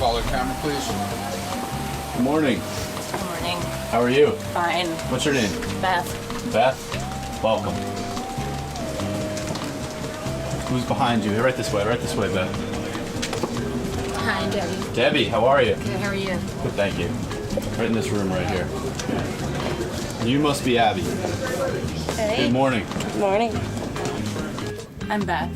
Caller camera, please. Good morning. Good morning. How are you? Fine. What's your name? Beth. Beth? Welcome. Who's behind you? Right this way, Beth. Hi, I'm Debbie. Debbie, how are you? Good, how are you? Good, thank you. Right in this room right here. You must be Abby. Hey. Good morning. Good morning. I'm Beth.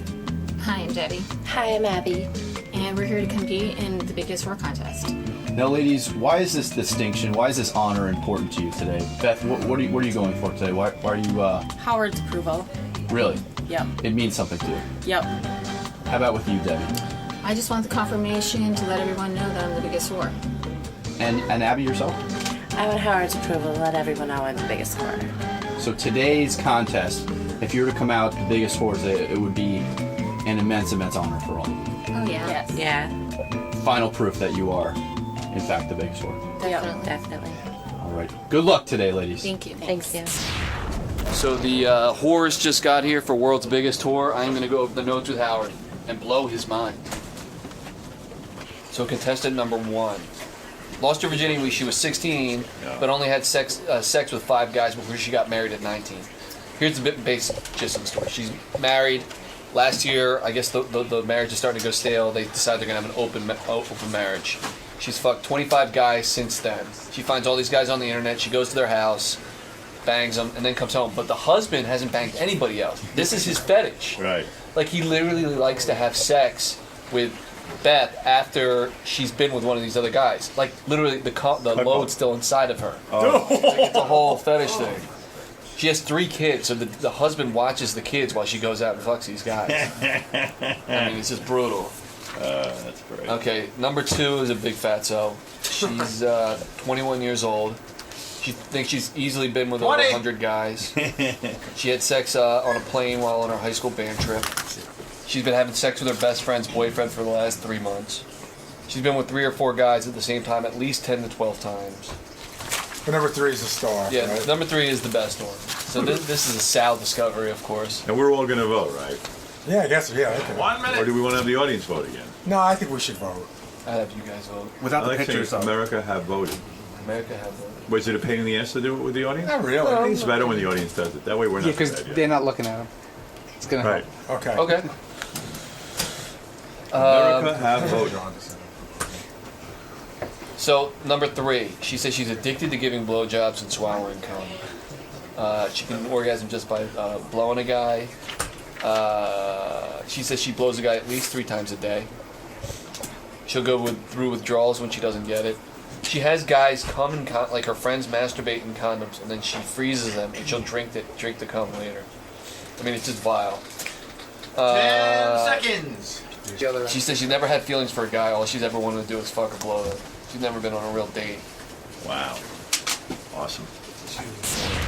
Hi, I'm Debbie. Hi, I'm Abby. And we're here to compete in the biggest whore contest. Now, ladies, why is this distinction, why is this honor important to you today? Beth, what are you going for today? Why are you, Howard's approval. Really? Yep. It means something to you. Yep. How about with you, Debbie? I just want the confirmation to let everyone know that I'm the biggest whore. And Abby, yourself? I want Howard's approval to let everyone know I'm the biggest whore. So today's contest, if you were to come out the biggest whores, it would be an immense honor for all of you. Oh, yeah. Yes. Yeah, Final proof that you are, in fact, the biggest whore. Definitely. definitely. All right. Good luck today, ladies. Thank you. Thanks, you. So the whores just got here for World's Biggest Whore. I'm going to go over the notes with Howard and blow his mind. So contestant number 1. Lost her virginity when she was 16, but only had sex with 5 guys before she got married at 19. Here's the basic gist of the story. She's married. Last year, I guess the marriage is starting to go stale. They decide they're going to have an open marriage. She's fucked 25 guys since then. She finds all these guys on the internet. She goes to their house, bangs them, and then comes home. But the husband hasn't banged anybody else. This is his fetish. Right. Like, he literally likes to have sex with Beth after she's been with one of these other guys. Like, literally, the load's still inside of her. Oh. Like, it's a whole fetish thing. She has 3 kids, so the husband watches the kids while she goes out and fucks these guys. I mean, it's just brutal. That's great. Okay, number 2 is a big fatso. She's 21 years old. She thinks she's easily been with over 100 guys. She had sex on a plane while on her high school band trip. She's been having sex with her best friend's boyfriend for the last 3 months. She's been with 3 or 4 guys at the same time at least 10 to 12 times. But number 3 is a star. Yeah, right? number 3 is the best one. So this is a Sal discovery, of course. And we're all going to vote, right? Yeah, I guess. Yeah. Okay. 1 minute. Or do we want to have the audience vote again? No, I think we should vote. I'd have you guys vote. Without I the like pictures, saying though. America have voted. America have voted. Was it a pain in the ass to do it with the audience? Not really. I think it's better when the audience does it. That way we're not. Yeah, because bad, they're not looking at them. It's gonna Right. help. Okay. Okay. America have voted. So, number 3, she says she's addicted to giving blowjobs and swallowing cum. She can orgasm just by blowing a guy. She says she blows a guy at least 3 times a day. She'll go through withdrawals when she doesn't get it. She has guys come and like her friends masturbate in condoms, and then she freezes them, and she'll drink the cum later. I mean, it's just vile. 10 seconds. She says she never had feelings for a guy. All she's ever wanted to do is fuck or blow them. She's never been on a real date. Wow. Awesome.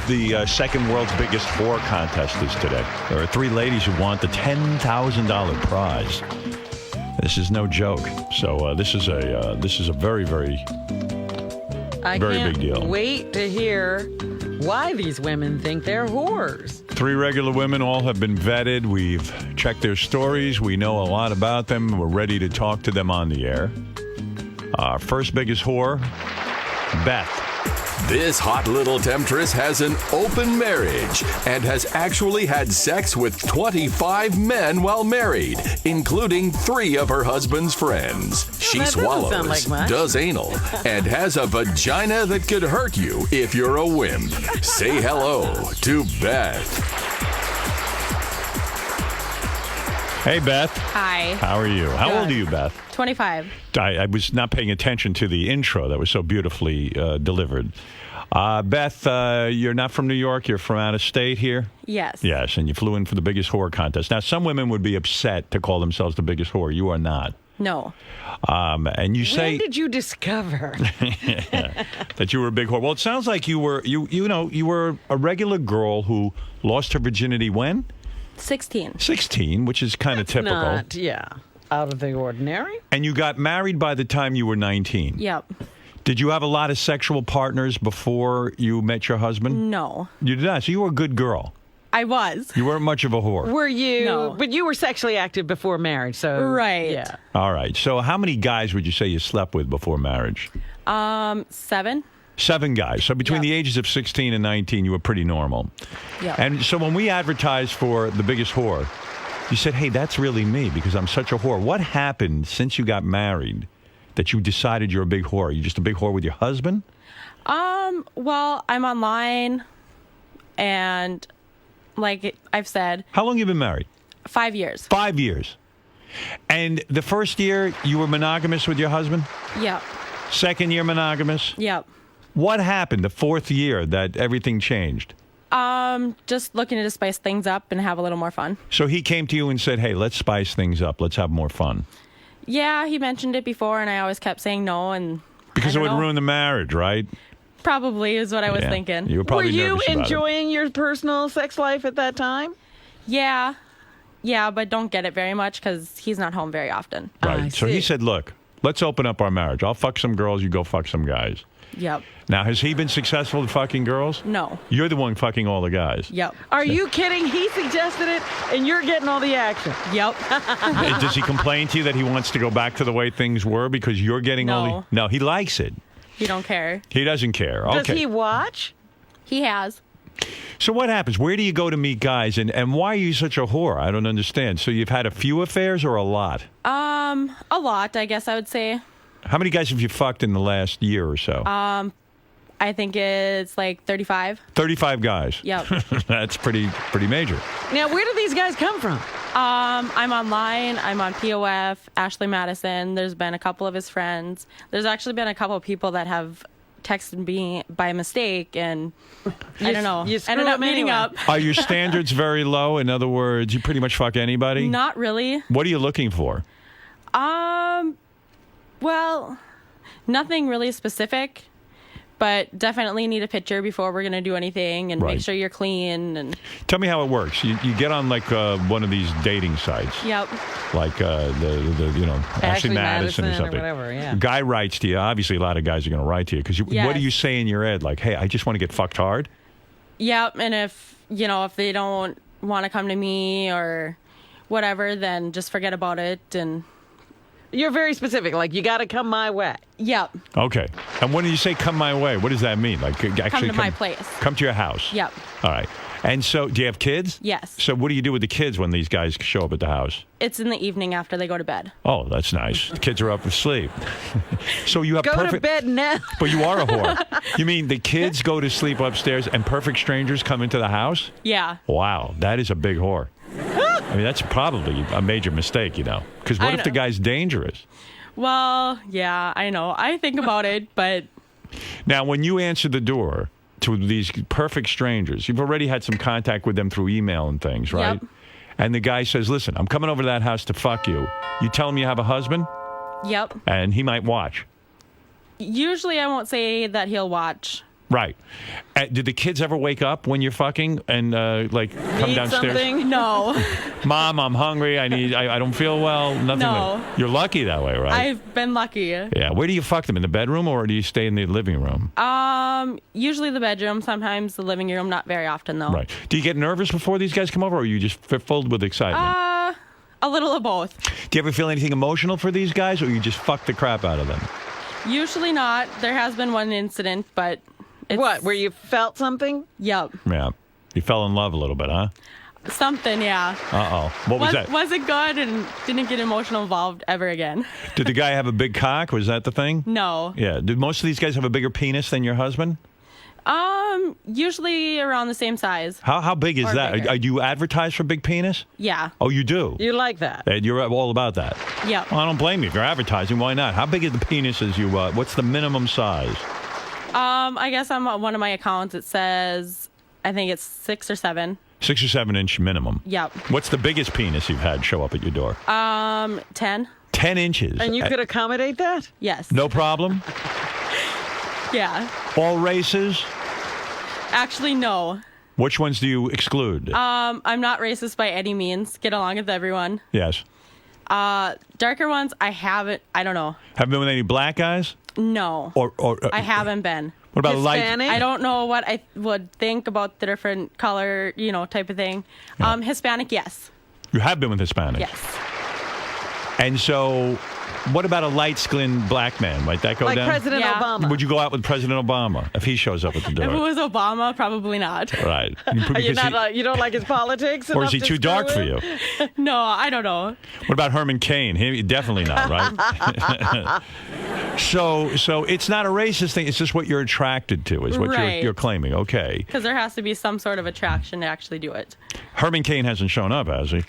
The second World's Biggest Whore contest is today. There are 3 ladies who want the $10,000 prize. This is no joke. So this is a very, very, very big deal. Wait to hear why these women think they're whores. 3 regular women, all have been vetted. We've checked their stories. We know a lot about them. We're ready to talk to them on the air. First biggest whore, Beth. This hot little temptress has an open marriage and has actually had sex with 25 men while married, including 3 of her husband's friends. She that doesn't swallows, sound like much. does anal, and has a vagina that could hurt you if you're a wimp. Say hello to Beth. Hey, Beth. Hi. How are you? How old are you, Beth? 25. I was not paying attention to the intro that was so beautifully delivered. Beth, you're not from New York. You're from out of state here? Yes. Yes, and you flew in for the biggest whore contest. Now, some women would be upset to call themselves the biggest whore. You are not. No. And you say... When did you discover that you were a big whore? Well, it sounds like you were a regular girl who lost her virginity when? 16. 16, which is kind of typical. Not, out of the ordinary. And you got married by the time you were 19. Yep. Did you have a lot of sexual partners before you met your husband? No. You did not. So you were a good girl. I was. You weren't much of a whore. Were you? No. But you were sexually active before marriage, so. Right. Yeah. All right. So how many guys would you say you slept with before marriage? 7. 7 guys. So between Yep. the ages of 16 and 19, you were pretty normal. Yep. And so when we advertised for The Biggest Whore, you said, hey, that's really me because I'm such a whore. What happened since you got married that you decided you're a big whore? Are you just a big whore with your husband? Well, I'm online, and like I've said, How long you been married? 5 years. 5 years. And the first year, you were monogamous with your husband? Yep. Second year, monogamous? Yep. What happened the 4th year that everything changed? Just looking to spice things up and have a little more fun. So he came to you and said, hey, let's spice things up. Let's have more fun. Yeah, he mentioned it before, and I always kept saying no, and Because I it don't would know. ruin the marriage, right? Probably is what I was Yeah. thinking. You were Were probably you nervous about it. enjoying your personal sex life at that time? Yeah, but don't get it very much because he's not home very often. Right. I So he see. said, look, let's open up our marriage. I'll fuck some girls. You go fuck some guys. Yep. Now, has he been successful at fucking girls? No. You're the one fucking all the guys. Yep. Are you kidding? He suggested it, and you're getting all the action. Yep. Does he complain to you that he wants to go back to the way things were because you're getting all the... No. No, he likes it. He don't care. He doesn't care. Okay. Does he watch? He has. So what happens? Where do you go to meet guys, and why are you such a whore? I don't understand. So you've had a few affairs or a lot? A lot, I guess I would say. How many guys have you fucked in the last year or so? I think it's like 35. 35 guys. Yep. That's pretty major. Now, where do these guys come from? I'm online. I'm on POF, Ashley Madison. There's been a couple of his friends. There's actually been a couple of people that have texted me by mistake, and I don't know. you screw Ended up up meeting anyway. up. Are your standards very low? In other words, you pretty much fuck anybody? Not really. What are you looking for? Well, nothing really specific, but definitely need a picture before we're gonna do anything, and Right. make sure you're clean. And Tell me how it works. You get on like one of these dating sites, yep, like the you know Ashley Madison or Madison or something. whatever, yeah. Guy writes to you. Obviously, a lot of guys are going to write to you because what Yes. do you say in your ad? Like, hey, I just want to get fucked hard. yep. And if they don't want to come to me or whatever, then just forget about it. And You're very specific. Like, you got to come my way. yep, Okay. And when you say come my way, what does that mean? Like actually come to my place. Come to your house. Yep. All right. And so, do you have kids? Yes. So, what do you do with the kids when these guys show up at the house? It's in the evening after they go to bed. Oh, that's nice. The kids are up asleep. So you have Go perfect. to bed now. But you are a whore. You mean the kids go to sleep upstairs and perfect strangers come into the house? Yeah. Wow, that is a big whore. I mean, that's probably a major mistake, you know. Because what I if the know. guy's dangerous? Well, yeah, I know. I think about it, but Now, when you answer the door to these perfect strangers, you've already had some contact with them through email and things, right? Yep. And the guy says, listen, I'm coming over to that house to fuck you. You tell him you have a husband, yep. and he might watch. Usually I won't say that he'll watch. Right. Did the kids ever wake up when you're fucking and like come Need downstairs? something? No. Mom, I'm hungry. I don't feel well. Nothing. No. You're lucky that way, right? I've been lucky. Yeah. Where do you fuck them? In the bedroom or do you stay in the living room? Usually the bedroom, sometimes the living room, not very often though. Right. Do you get nervous before these guys come over, or are you just filled with excitement? A little of both. Do you ever feel anything emotional for these guys, or you just fuck the crap out of them? Usually not. There has been one incident, but it's, What, where you felt something? Yep. Yeah. You fell in love a little bit, huh? Something, yeah. Uh-oh. What was that? Wasn't good and didn't get emotional involved ever again. Did the guy have a big cock? Was that the thing? No. Yeah. Did most of these guys have a bigger penis than your husband? Usually around the same size. How big is Or that? bigger. Are you advertise for big penis? Yeah. Oh, you do? You like that? And you're all about that? Yep. Well, I don't blame you. If you're advertising, why not? How big are the penises you, what's the minimum size? I guess on one of my accounts it says, I think it's 6 or 7. 6 or 7 inch minimum. Yep. What's the biggest penis you've had show up at your door? 10. 10 inches. And you could accommodate that? Yes. No problem? Yeah. All races? Actually, no. Which ones do you exclude? I'm not racist by any means. Get along with everyone. Yes. Darker ones, I don't know. Have you been with any black guys? No. Or I haven't been. What about light? Hispanic? I don't know what I would think about the different color, type of thing. Hispanic, yes. You have been with Hispanics. Yes. And so, what about a light-skinned black man? Might that go Like down? President Yeah. Obama. Would you go out with President Obama if he shows up at the door? If it was Obama, probably not. Right. You don't like his politics? Or is enough he to too screw dark for with? you? No, I don't know. What about Herman Cain? Definitely not, right? So it's not a racist thing. It's just what you're attracted to, is what Right. you're claiming. Okay. Because there has to be some sort of attraction to actually do it. Herman Cain hasn't shown up, has he?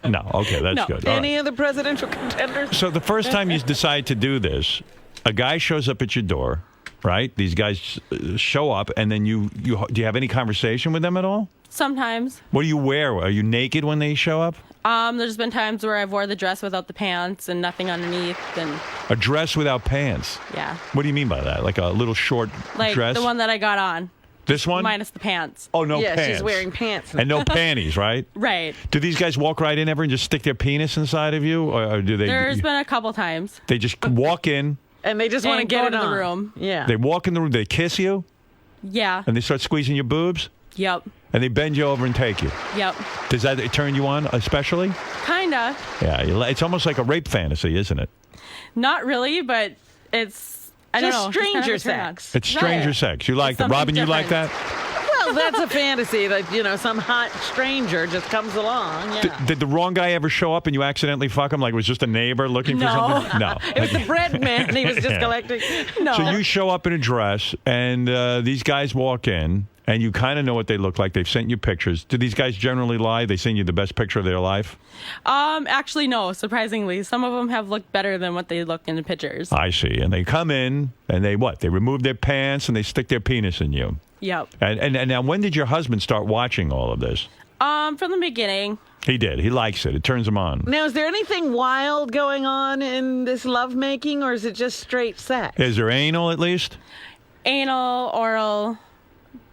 No. Okay, that's No. good. All Any right. of the presidential contenders? So the first time you decide to do this, a guy shows up at your door, right? These guys show up, and then do you have any conversation with them at all? Sometimes. What do you wear? Are you naked when they show up? There's been times where I've wore the dress without the pants and nothing underneath, and A dress without pants. yeah, What do you mean by that? Like a little short like dress? the one that I got on, This one? minus the pants. Oh, no yeah, pants. she's wearing pants. And no panties, right? Right. Do these guys walk right in ever and just stick their penis inside of you? Or do they? There's been a couple times. They just walk in, And they just want to And get go it to the on. room. Yeah. they walk in the room, they kiss you, Yeah. and they start squeezing your boobs, Yep. and they bend you over and take you. Yep. Does that turn you on, especially? Kinda. Yeah, it's almost like a rape fantasy, isn't it? Not really, but it's I don't Just know. it's kind of stranger a turn on. sex. It's stranger Right. sex. You like It's that. something Robin, you like that? different. Well, that's a fantasy that, some hot stranger just comes along. Yeah. Did the wrong guy ever show up and you accidentally fuck him? Like it was just a neighbor looking for No. something? No. It was the bread man. He was just Yeah. collecting. No. So you show up in a dress, and these guys walk in, and you kind of know what they look like. They've sent you pictures. Do these guys generally lie? They send you the best picture of their life? Actually, no. Surprisingly, some of them have looked better than what they look in the pictures. I see. And they come in, and they what? They remove their pants, and they stick their penis in you. Yep. And now, when did your husband start watching all of this? From the beginning. He did. He likes it. It turns him on. Now, is there anything wild going on in this lovemaking, or is it just straight sex? Is there anal, at least? Anal, oral,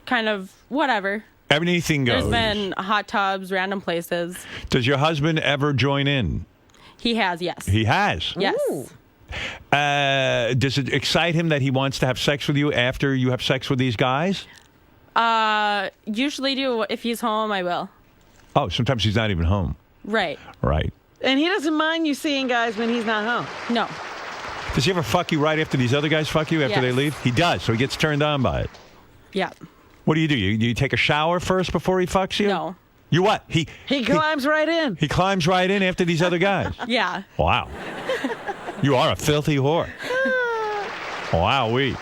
kind of whatever. Anything goes. There's been hot tubs, random places. Does your husband ever join in? He has, yes. He has. Yes. Ooh. Does it excite him that he wants to have sex with you after you have sex with these guys? Usually do. If he's home, I will. Oh, sometimes he's not even home. Right. Right. And he doesn't mind you seeing guys when he's not home. No. Does he ever fuck you right after these other guys fuck you after they Yes. leave? He does, so he gets turned on by it. Yeah. What do? You take a shower first before he fucks you? No. You what? He climbs right in. He climbs right in after these other guys. Yeah. Wow. You are a filthy whore. Wowee.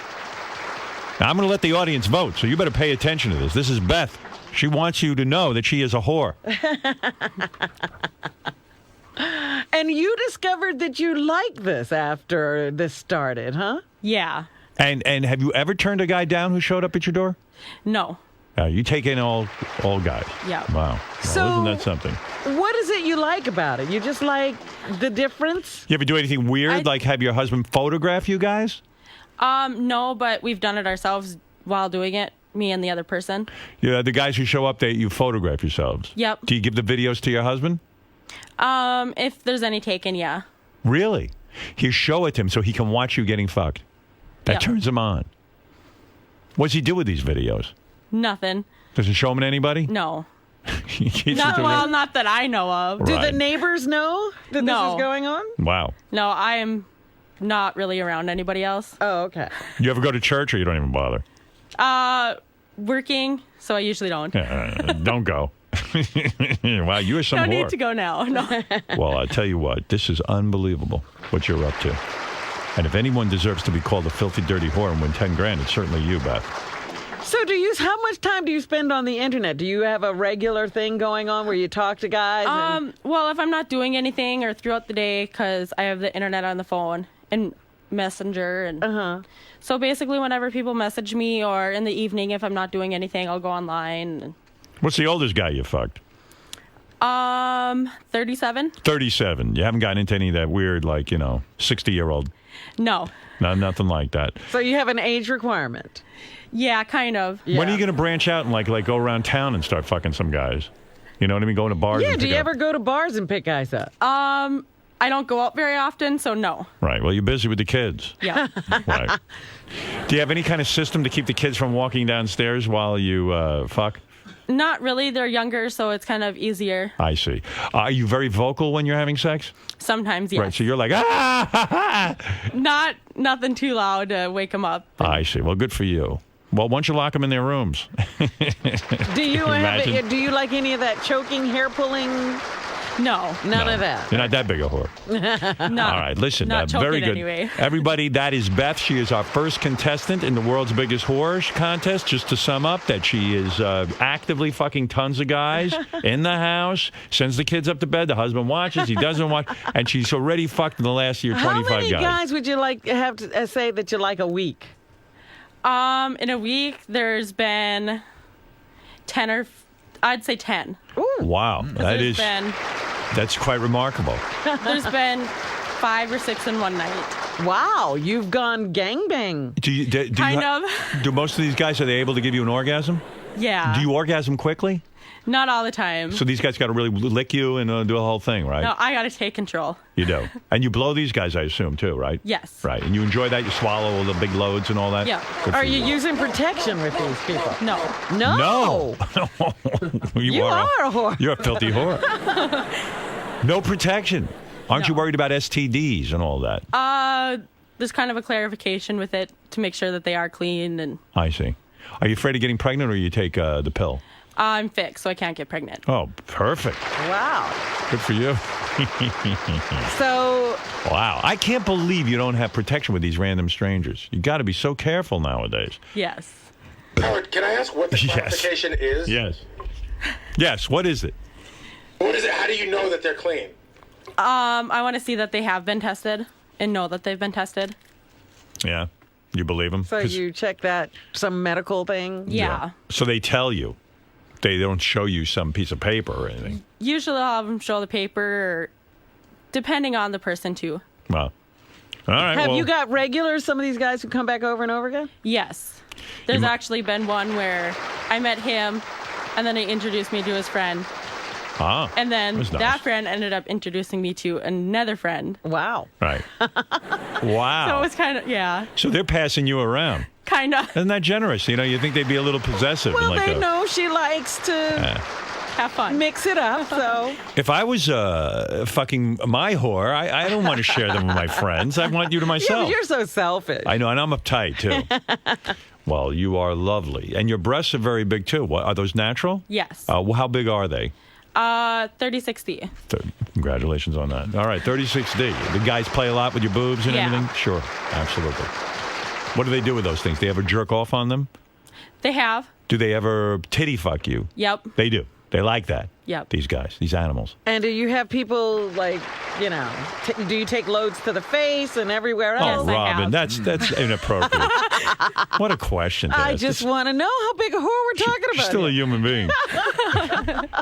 Now, I'm going to let the audience vote, so you better pay attention to this. This is Beth. She wants you to know that she is a whore. And you discovered that you like this after this started, huh? Yeah. And have you ever turned a guy down who showed up at your door? No. You take in all guys. Yeah. Wow. Well, So- isn't that something? What is it you like about it? You just like the difference? You ever do anything weird, like have your husband photograph you guys? No, but we've done it ourselves while doing it. Me and the other person. Yeah, the guys who show up, you photograph yourselves. Yep. Do you give the videos to your husband? If there's any taken, yeah. Really? You show it to him so he can watch you getting fucked. That Yep. turns him on. What's he do with these videos? Nothing. Does he show them to anybody? No. He keeps it Not to well, not that I know of. Do Right. the neighbors know that No. this is going on? Wow. No, I am not really around anybody else. Oh, okay. You ever go to church or you don't even bother? Working, so I usually don't. Don't go. Wow, you are some No whore. need to go now. No. Well, I tell you what, this is unbelievable what you're up to. And if anyone deserves to be called a filthy, dirty whore and win 10 grand, it's certainly you, Beth. So how much time do you spend on the internet? Do you have a regular thing going on where you talk to guys? Well, if I'm not doing anything or throughout the day, because I have the internet on the phone and Messenger, and so basically whenever people message me or in the evening, if I'm not doing anything, I'll go online. What's the oldest guy you fucked? 37. 37. You haven't gotten into any of that weird, 60-year-old. No. No, nothing like that. So you have an age requirement? Yeah, kind of. Yeah. When are you going to branch out and like go around town and start fucking some guys? You know what I mean? Going to bars. Yeah, and do you pick up- ever go to bars and pick guys up? I don't go out very often, so no. Right. Well, you're busy with the kids. Yeah. Right. Do you have any kind of system to keep the kids from walking downstairs while you fuck? Not really. They're younger, so it's kind of easier. I see. Are you very vocal when you're having sex? Sometimes, yes. Right. So you're like, ah, ha, ha. Nothing too loud to wake them up. I see. Well, good for you. Well, why don't you lock them in their rooms? Do you Imagine. do you like any of that choking, hair pulling? No. None of that. You're not that big a whore. No. All right, listen, Not very choking good. anyway. Everybody, that is Beth. She is our first contestant in the world's biggest whore contest. Just to sum up, that she is actively fucking tons of guys in the house, sends the kids up to bed, the husband watches, he doesn't watch, and she's already fucked in the last year 25 How many guys would you like have to say that you like a week? In a week, there's been 10 I'd say 10. Wow, that's quite remarkable. There's been 5 or 6 in one night. Wow, you've gone gangbang. Do most of these guys, are they able to give you an orgasm? Yeah. Do you orgasm quickly? Not all the time. So these guys got to really lick you and do the whole thing, right? No, I got to take control. You do. And you blow these guys, I assume, too, right? Yes. Right. And you enjoy that? You swallow all the big loads and all that? Yeah. Good for Are you using protection with these people? No. No. You are a whore. You're a filthy whore. No protection. Aren't you worried about STDs and all that? There's kind of a clarification with it to make sure that they are clean. And I see. Are you afraid of getting pregnant, or you take the pill? I'm fixed, so I can't get pregnant. Oh, perfect. Wow. Good for you. So. Wow. I can't believe you don't have protection with these random strangers. You got to be so careful nowadays. Yes. Howard, can I ask what the clarification is? Yes. Yes. What is it? What is it? How do you know that they're clean? I want to see that they have been tested and know that they've been tested. Yeah. You believe them? So you check that, some medical thing? Yeah. So they tell you. They don't show you some piece of paper or anything. Usually I'll have them show the paper, depending on the person, too. Well, all right. Have you got regulars, some of these guys who come back over and over again? Yes. There's actually been one where I met him, and then he introduced me to his friend. Ah. And then that's nice. that friend ended up introducing me to another friend. Wow. Right. Wow. So it was kind of, yeah. So they're passing you around. Kind of. Isn't that generous? You know, you think they'd be a little possessive. Well, and like they know she likes to have fun. Mix it up, so. If I was fucking my whore, I don't want to share them with my friends. I want you to myself. Yeah, but you're so selfish. I know, and I'm uptight, too. Well, you are lovely. And your breasts are very big, too. What, are those natural? Yes. How big are they? 30-60. Congratulations on that. All right, 36D. The guys play a lot with your boobs and everything? Sure, absolutely. What do they do with those things? They ever jerk off on them? They have. Do they ever titty fuck you? Yep. They do. They like that. Yep. These guys, these animals. And do you have people, like, you know, do you take loads to the face and everywhere else? Oh, Robin, that's inappropriate. What a question to I ask. just want to know how big a whore we're talking about. She's still a here. human being.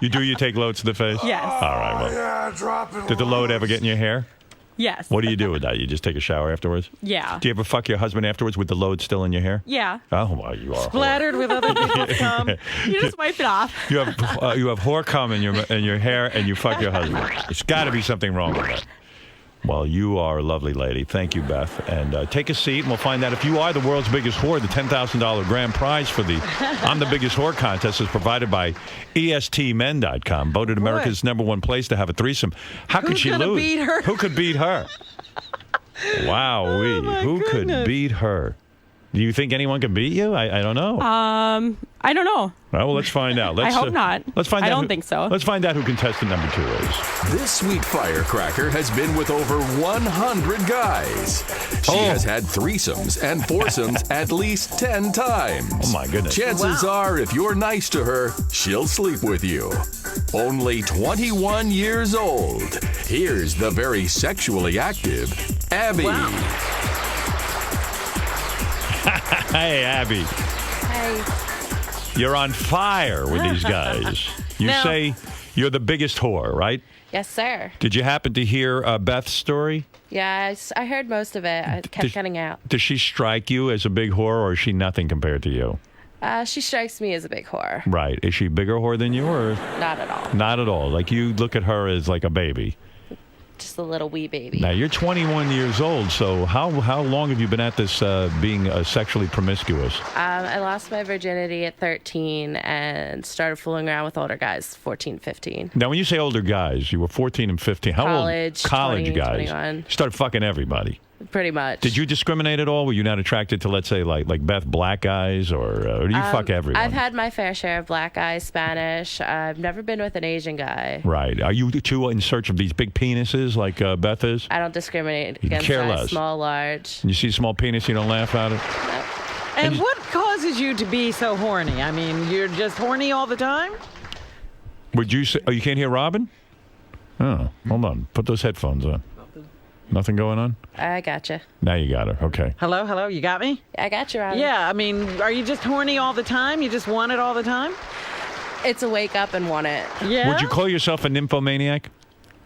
You take loads to the face? Yes. All right, well. Yeah, drop it. Did the load ever get in your hair? Yes. What do you do with that? You just take a shower afterwards? Yeah. Do you ever fuck your husband afterwards with the load still in your hair? Yeah. Oh, well, you are. Splattered with other people's cum. You just wipe it off. You have whore cum in your hair, and you fuck your husband. It's got to be something wrong with that. Well, you are a lovely lady. Thank you, Beth. And take a seat, and we'll find out if you are the world's biggest whore. The $10,000 grand prize for the I'm the Biggest Whore contest is provided by ESTmen.com, voted America's #1 place to have a threesome. How could she lose? Who's gonna beat her? Who could beat her? Wow, who could beat her? Do you think anyone can beat you? I don't know. I don't know. Well, let's find out. I hope not. Let's find out. I don't think so. Let's find out who contestant number 2 is. This sweet firecracker has been with over 100 guys. She has had threesomes and foursomes at least 10 times. Oh, my goodness. Chances are, if you're nice to her, she'll sleep with you. Only 21 years old. Here's the very sexually active Abby. Hey, Abby. Hey. You're on fire with these guys. You No. say you're the biggest whore, right? Yes, sir. Did you happen to hear Beth's story? Yeah, I heard most of it. I kept cutting out. Does she strike you as a big whore, or is she nothing compared to you? She strikes me as a big whore. Right. Is she a bigger whore than you, or Not at all. not at all? Like, you look at her as like a baby. just a little wee baby. Now, you're 21 years old, so how long have you been at this being sexually promiscuous? I lost my virginity at 13 and started fooling around with older guys 14, 15. Now, when you say older guys, you were 14 and 15. How College, old? College 20, guys. 21. Started fucking everybody. Pretty much. Did you discriminate at all? Were you not attracted to, let's say, like Beth, black guys, or do you fuck everyone? I've had my fair share of black guys, Spanish. I've never been with an Asian guy. Right. Are you too in search of these big penises like Beth is? I don't discriminate You against care size, less. small, large. You see a small penis, you don't laugh at it? And what causes you to be so horny? I mean, you're just horny all the time? Would you say, oh, you can't hear Robin? Oh, hold on. Put those headphones on. Nothing going on? I gotcha. Now you got her. Okay. Hello, you got me? I got you, Robin. Yeah, I mean, are you just horny all the time? You just want it all the time? It's a wake up and want it. Yeah. Would you call yourself a nymphomaniac?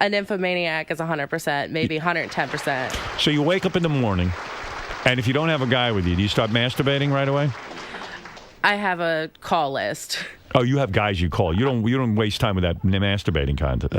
A nymphomaniac is 100%, maybe 110%. So you wake up in the morning, and if you don't have a guy with you, do you start masturbating right away? I have a call list. Oh, you have guys you call. You don't waste time with that masturbating concept.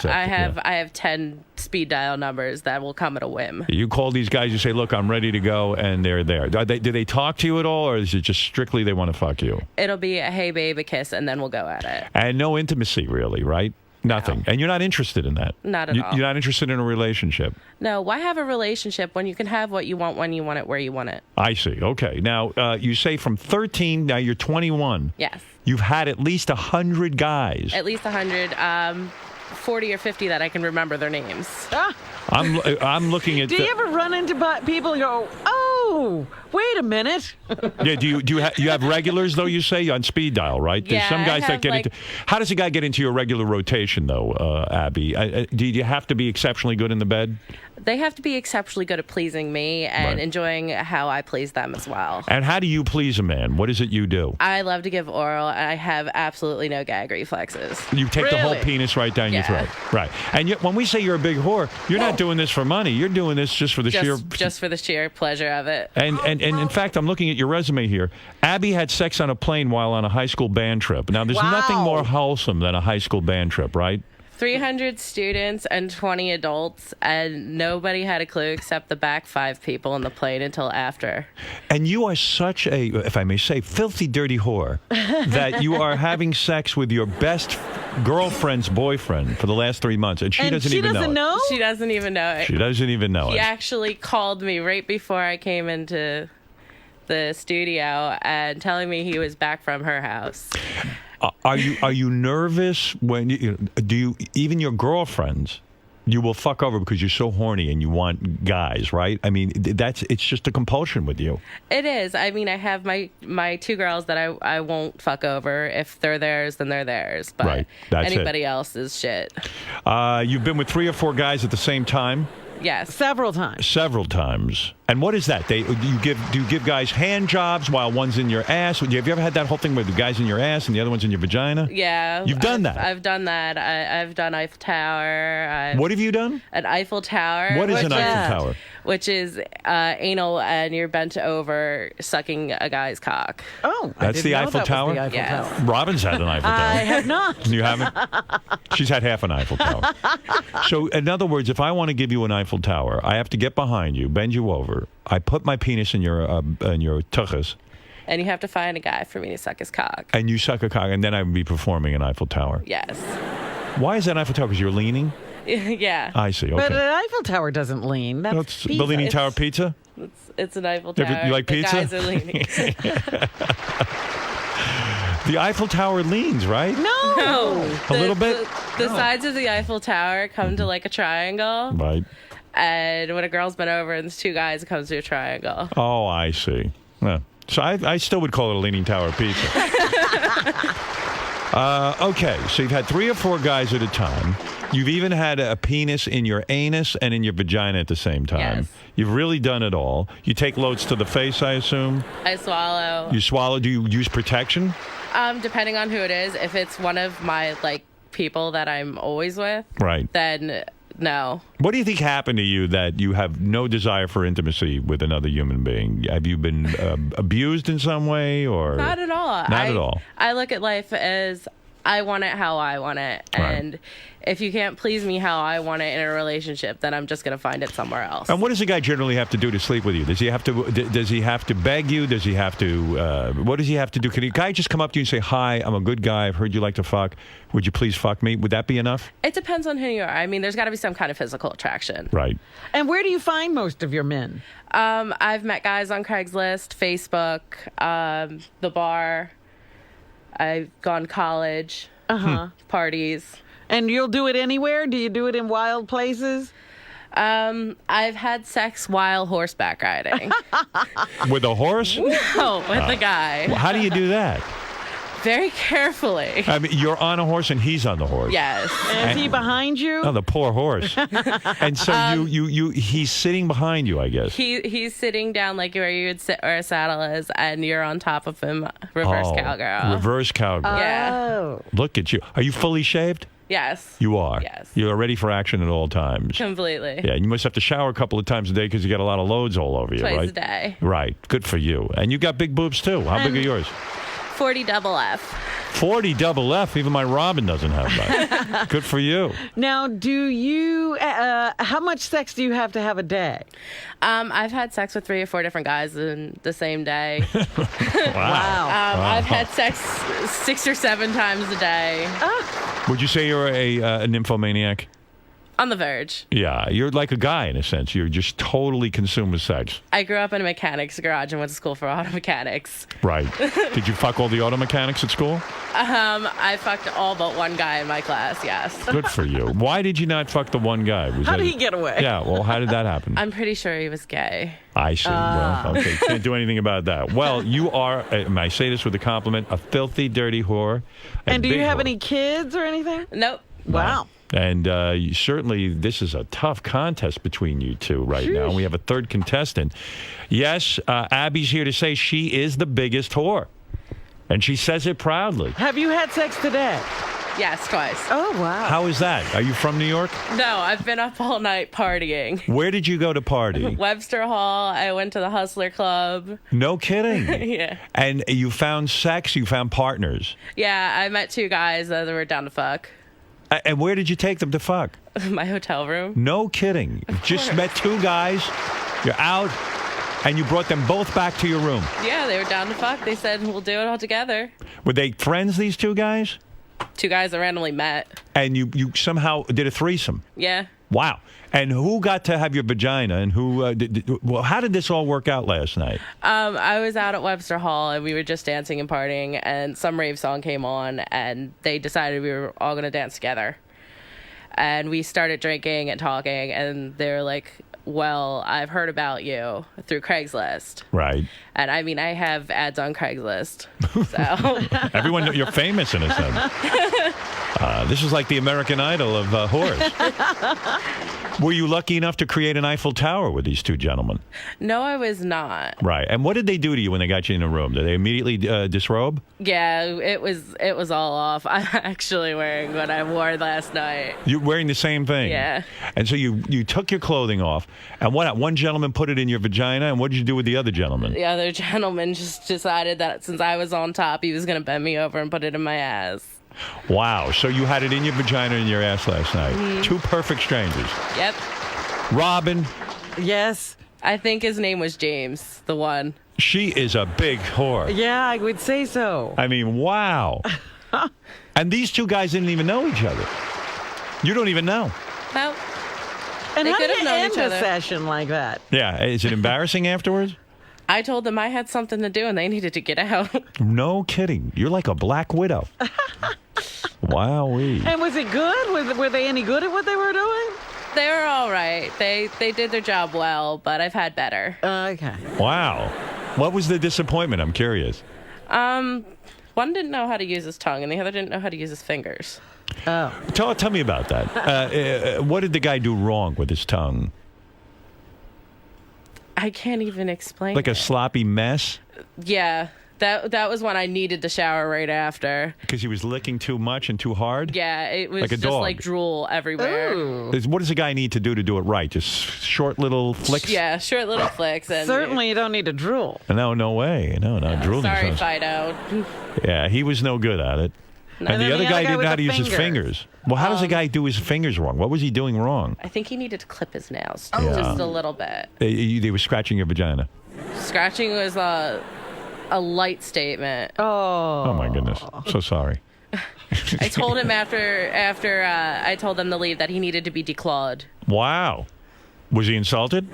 I have 10 speed dial numbers that will come at a whim. You call these guys, you say, look, I'm ready to go, and they're there. Do they talk to you at all, or is it just strictly they want to fuck you? It'll be a hey babe, a kiss, and then we'll go at it. And no intimacy, really, right? Nothing. And you're not interested in that? Not at all. You're not interested in a relationship? No, why have a relationship when you can have what you want when you want it, where you want it? I see. Okay. Now, you say from 13, now you're 21. Yes. You've had at least 100 guys. At least 100, 40 or 50 that I can remember their names. I'm looking at. Do you ever run into people and go, oh, wait a minute? Yeah. Do you have regulars though? You say on speed dial, right? There's Yeah, some guys I that have, get into. How does a guy get into your regular rotation though, Abby? Do you have to be exceptionally good in the bed? They have to be exceptionally good at pleasing me and Right. enjoying how I please them as well. And how do you please a man? What is it you do? I love to give oral, and I have absolutely no gag reflexes. You take the whole Really? penis right down your Yeah. throat, right? And yet, when we say you're a big whore, you're not doing this for money. You're doing this just for the sheer. Just for the sheer pleasure of it. And in fact, I'm looking at your resume here. Abby had sex on a plane while on a high school band trip. Now, there's nothing more wholesome than a high school band trip, right? 300 students and 20 adults, and nobody had a clue except the back 5 people on the plane until after. And you are such a, if I may say, filthy, dirty whore that you are having sex with your best girlfriend's boyfriend for the last 3 months, and she doesn't even know it. She doesn't even know it. She doesn't even know He it. actually called me right before I came into the studio and telling me he was back from her house. Are you nervous when do you even your girlfriends? You will fuck over because you're so horny and you want guys, right? I mean, it's just a compulsion with you. It is. I mean, I have my 2 girls that I won't fuck over. If they're theirs, then they're theirs. But Right. That's anybody else is shit. You've been with 3 or 4 guys at the same time? Yes. Several times. Several times. And what is that? Do you give guys hand jobs while one's in your ass? Have you ever had that whole thing where the guy's in your ass and the other one's in your vagina? Yeah. You've done that? I've done that. I've done Eiffel Tower. What have you done? An Eiffel Tower. What is an Eiffel Tower? Which is anal, and you're bent over sucking a guy's cock. Oh, That's the Eiffel Tower? Yes. Robin's had an Eiffel Tower. I have not. You haven't? She's had half an Eiffel Tower. So, in other words, if I want to give you an Eiffel Tower, I have to get behind you, bend you over. I put my penis in your tuchus, And you have to find a guy for me to suck his cock. and you suck a cock, and then I would be performing an Eiffel Tower. Yes. Why is that Eiffel Tower? Because you're leaning? Yeah. I see. Okay. But an Eiffel Tower doesn't lean. That's It's pizza. the Leaning Tower pizza? It's an Eiffel You Tower. like The pizza? guys are leaning. The Eiffel Tower leans, right? No. A little bit? The sides of the Eiffel Tower come to like a triangle. Right. And when a girl's been over and there's 2 guys, it comes to a triangle. Oh, I see. Yeah. So I still would call it a Leaning Tower pizza. Okay, so you've had 3 or 4 guys at a time. You've even had a penis in your anus and in your vagina at the same time. Yes. You've really done it all. You take loads to the face, I assume? I swallow. You swallow. Do you use protection? Depending on who it is. If it's one of my people that I'm always with, Right. then no. What do you think happened to you that you have no desire for intimacy with another human being? Have you been abused in some way, or Not at all. Not at all. I look at life as I want it how I want it. Right. And if you can't please me how I want it in a relationship, then I'm just going to find it somewhere else. And what does a guy generally have to do to sleep with you? Does he have to? Does he have to beg you? Does he have to? What does he have to do? Can a guy just come up to you and say, "Hi, I'm a good guy. I've heard you like to fuck. Would you please fuck me?" Would that be enough? It depends on who you are. I mean, there's got to be some kind of physical attraction. Right. And where do you find most of your men? I've met guys on Craigslist, Facebook, the bar. I've gone to college, parties. And you'll do it anywhere? Do you do it in wild places? I've had sex while horseback riding. With a horse? No, with a guy. How do you do that? Very carefully. I mean, you're on a horse and he's on the horse. Yes. Is he behind you? Oh, the poor horse. And so he's sitting behind you, I guess. He's sitting down like where you would sit where a saddle is, and you're on top of him, reverse cowgirl. Reverse cowgirl. Yeah. Look at you. Are you fully shaved? Yes. You are. Yes. You're ready for action at all times. Completely. Yeah, and you must have to shower a couple of times a day because you got a lot of loads all over you, Twice right? a day. Right. Good for you. And you got big boobs too. How big are yours? 40 double F. 40 double F. Even my Robin doesn't have that. Good for you. Now, do you? How much sex do you have to have a day? I've had sex with 3 or 4 different guys in the same day. Wow. I've had sex 6 or 7 times a day. Would you say you're a nymphomaniac? On the verge. Yeah, you're like a guy in a sense. You're just totally consumed with sex. I grew up in a mechanic's garage and went to school for auto mechanics. Right. Did you fuck all the auto mechanics at school? I fucked all but one guy in my class, yes. Good for you. Why did you not fuck the one guy? How did he get away? Yeah, well, how did that happen? I'm pretty sure he was gay. I see. Well, okay, can't do anything about that. Well, you are, and I say this with a compliment, a filthy, dirty whore. And do you have whore. any kids or anything? Nope. Wow. And certainly this is a tough contest between you two right now. We have a third contestant. Yes, Abby's here to say she is the biggest whore. And she says it proudly. Have you had sex today? Yes, twice. Oh, wow. How is that? Are you from New York? No, I've been up all night partying. Where did you go to party? Webster Hall. I went to the Hustler Club. No kidding. Yeah. And you found sex, you found partners. Yeah, I met 2 guys that were down to fuck. And where did you take them to fuck? My hotel room. No kidding. Just met 2 guys, you're out, and you brought them both back to your room. Yeah, they were down to fuck. They said, we'll do it all together. Were they friends, these 2 guys? 2 guys that randomly met. And you somehow did a threesome? Yeah. Wow. And who got to have your vagina, and who? Well, how did this all work out last night? I was out at Webster Hall, and we were just dancing and partying, and some rave song came on, and they decided we were all going to dance together. And we started drinking and talking, and they were like, well, I've heard about you through Craigslist. Right. And I mean, I have ads on Craigslist. So Everyone, you're famous in a sense. This is like the American Idol of whores. Were you lucky enough to create an Eiffel Tower with these 2 gentlemen? no, I was not. Right. And what did they do to you when they got you in a room? Did they immediately disrobe? Yeah, it was all off. I'm actually wearing what I wore last night. You're wearing the same thing? Yeah. And so you took your clothing off, and one gentleman put it in your vagina, and what did you do with the other gentleman? The other gentleman just decided that since I was on top, he was going to bend me over and put it in my ass. Wow. So you had it in your vagina and your ass last night. Mhm. 2 perfect strangers. Yep. Robin. Yes. I think his name was James, the one. She is a big whore. Yeah, I would say so. I mean, wow. And these 2 guys didn't even know each other. You don't even know. No. And They how could do have you known end each a other. session like that? Yeah. Is it embarrassing afterwards? I told them I had something to do and they needed to get out. No kidding. You're like a black widow. Wowee. And was it good? Were they any good at what they were doing? They were all right. They did their job well, but I've had better. Okay. Wow. What was the disappointment? I'm curious. One didn't know how to use his tongue and the other didn't know how to use his fingers. Oh. Tell me about that. What did the guy do wrong with his tongue? I can't even explain. Like a it. sloppy mess? Yeah. That was when I needed to shower right after. Because he was licking too much and too hard? Yeah, it was Like a just dog. like drool everywhere. What does a guy need to do it right? Just short little flicks? Yeah, short little flicks. And Certainly you don't need to drool. No way. No, drooling. Sorry, sounds- Fido. Yeah, he was no good at it. And the other guy didn't know how to use his fingers. Well, how does a guy do his fingers wrong? What was he doing wrong? I think he needed to clip his nails Yeah. just a little bit. They were scratching your vagina. Scratching was a light statement. Oh my goodness. So sorry. I told him after I told them to leave that he needed to be declawed. Wow. Was he insulted?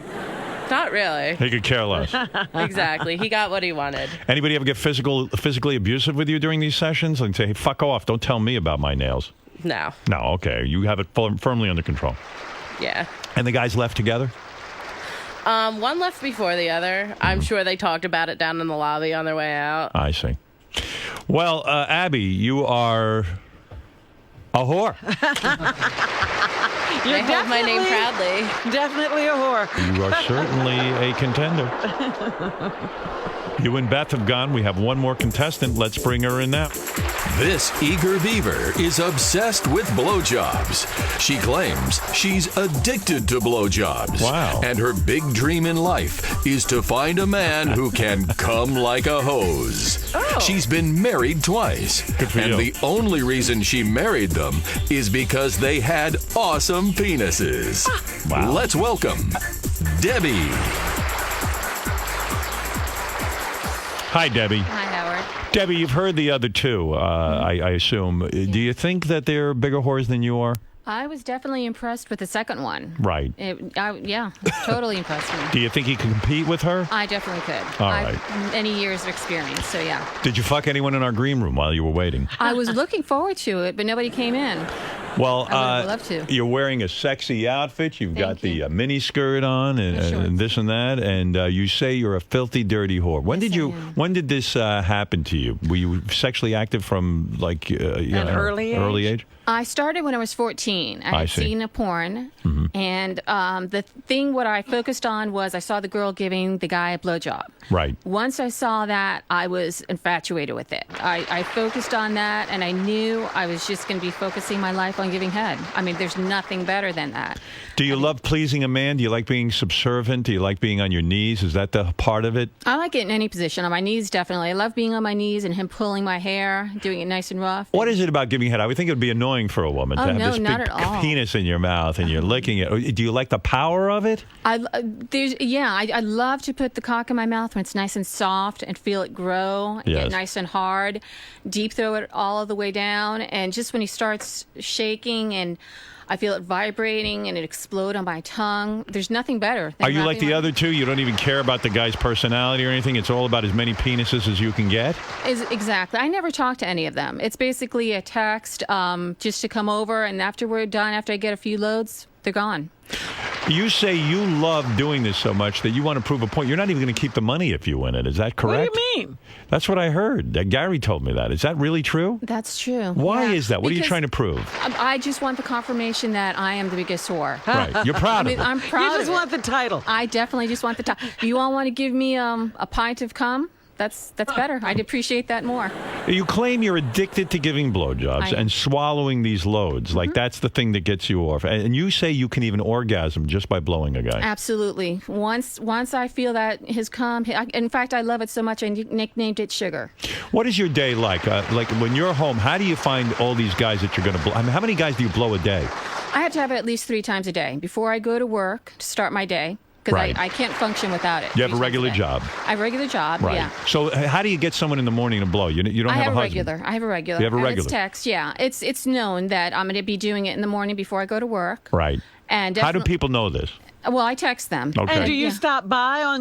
Not really. He could care less. Exactly. He got what he wanted. Anybody ever get physically abusive with you during these sessions? Like say, hey, fuck off. Don't tell me about my nails. No. No, okay. You have it firmly under control. Yeah. And the guys left together? One left before the other. I'm sure they talked about it down in the lobby on their way out. I see. Well, Abby, you are a whore. I hold my name proudly. Definitely a whore. You are certainly a contender. You and Beth have gone. We have one more contestant. Let's bring her in now. This eager beaver is obsessed with blowjobs. She claims she's addicted to blowjobs. Wow. And her big dream in life is to find a man who can come like a hose. Oh. She's been married twice. Good for and you. the only reason she married them is because they had awesome penises. Wow. Let's welcome Debbie. Hi, Debbie. Hi, Howard. Debbie, you've heard the other two, I assume. Do you think that they're bigger whores than you are? I was definitely impressed with the second one. Right. Yeah, totally impressed me. Do you think you can compete with her? I definitely could. All I've right. many years of experience, so yeah. Did you fuck anyone in our green room while you were waiting? I was looking forward to it, but nobody came in. Well, I would love to. You're wearing a sexy outfit. You've got the mini skirt on and this and that, and you say you're a filthy, dirty whore. When did this happen to you? Were you sexually active from like An early age? I started when I was 14. I had see. seen a porn, and what I focused on was I saw the girl giving the guy a blowjob. Right. Once I saw that, I was infatuated with it. I focused on that, and I knew I was just going to be focusing my life on giving head. I mean, there's nothing better than that. Do you love pleasing a man? Do you like being subservient? Do you like being on your knees? Is that the part of it? I like it in any position. On my knees, definitely. I love being on my knees and him pulling my hair, doing it nice and rough. What is it about giving head? I would think it would be annoying for a woman to have no, this not big at all. penis in your mouth and you're licking it. Do you like the power of it? I love to put the cock in my mouth when it's nice and soft and feel it grow and Yes. get nice and hard. Deep throw it all the way down, and just when he starts shaking and I feel it vibrating and it explode on my tongue. There's nothing better. Are you like the other two? You don't even care about the guy's personality or anything? It's all about as many penises as you can get? Exactly. I never talk to any of them. It's basically a text just to come over, and after we're done, after I get a few loads, they're gone. You say you love doing this so much that you want to prove a point. You're not even going to keep the money if you win it. Is that correct? What do you mean? That's what I heard. Gary told me that. Is that really true? That's true. Why Yeah. is that? What are you Because trying to prove? I just want the confirmation that I am the biggest whore. Right. You're proud of it. I'm proud You just of it. want the title. I definitely just want the title. You all want to give me a pint of cum? That's better. I'd appreciate that more. You claim you're addicted to giving blowjobs and swallowing these loads. Like that's the thing that gets you off. And you say you can even orgasm just by blowing a guy. Absolutely. Once I feel that his cum, in fact, I love it so much I nicknamed it Sugar. What is your day like? Like when you're home, how do you find all these guys that you're going to blow? I mean, how many guys do you blow a day? I have to have it at least 3 times a day before I go to work to start my day. Because Right. I can't function without it. You have 3 a times regular day. job. I have a regular job, Right. yeah. So how do you get someone in the morning to blow? You don't I have have a a husband. regular. I have a regular. You have a And regular. it's text, yeah. It's known that I'm going to be doing it in the morning before I go to work. Right. And How do definitely- people know this? Well, I text them. Okay. And do you stop by on